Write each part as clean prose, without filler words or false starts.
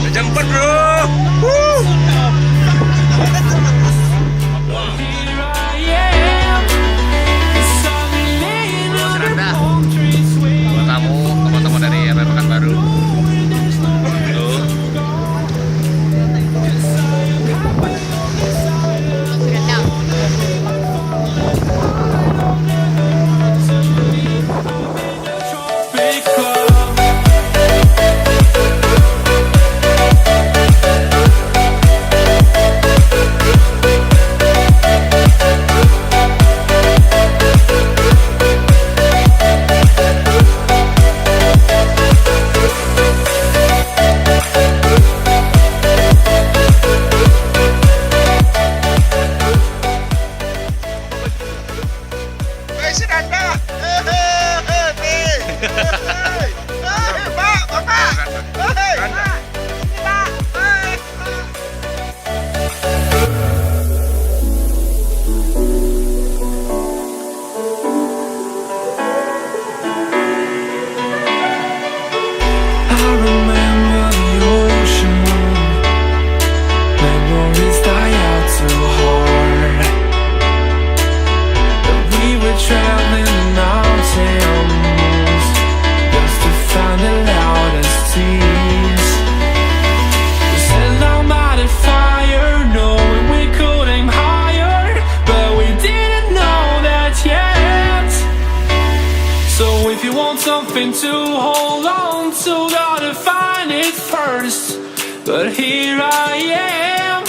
Jemput bro. Seranda buat tamu dari RW Pekanbaru. Tuh. Seranda. Pak, Bapak. I remember the ocean. Memories die out too hard. And we were traveling the mountains just to find the loudest tears. We set our mind on fire, knowing we could aim higher, but we didn't know that yet. So if you want something to hold on to, gotta find it first. But here I am,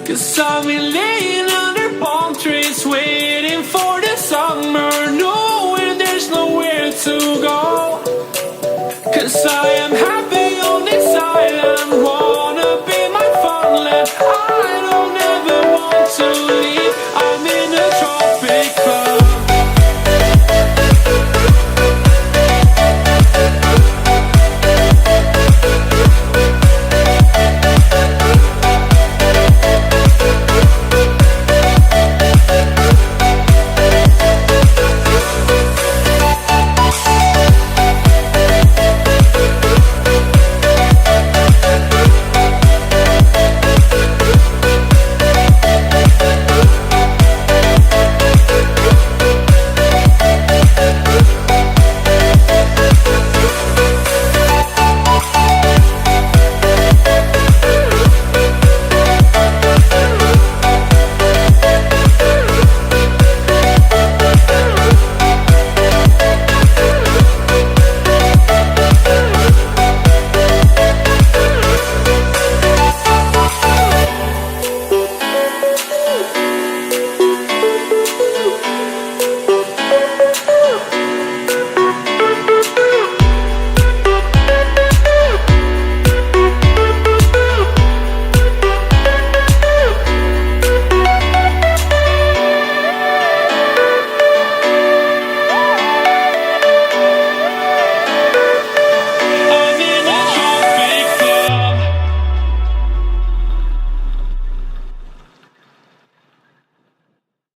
'cause I've been laying under palm trees, waiting for the summer, knowing there's nowhere to go. 'Cause I am happy on this